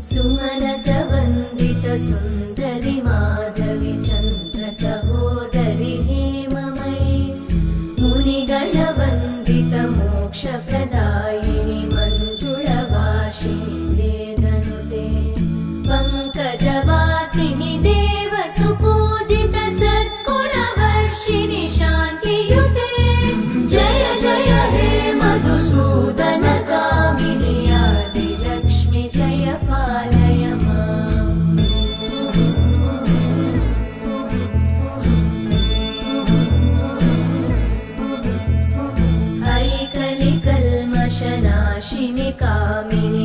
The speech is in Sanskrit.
सुमनसवन्दित सुन्दरि माधवि चन्द्र सहोदरि हेममयि मुनिगणवन्दित मोक्षप्रदायिनि मञ्जुळभाषिणि वेदनुते पङ्कजवासिनि देवसुपूजित सद्गुणवर्षिणि शान्तियुते जय जय हे मधुसूदन कामिनि आदिलक्ष्मि जय पालय माम्। ऐकलिकल्मषनाशिनि कामिनि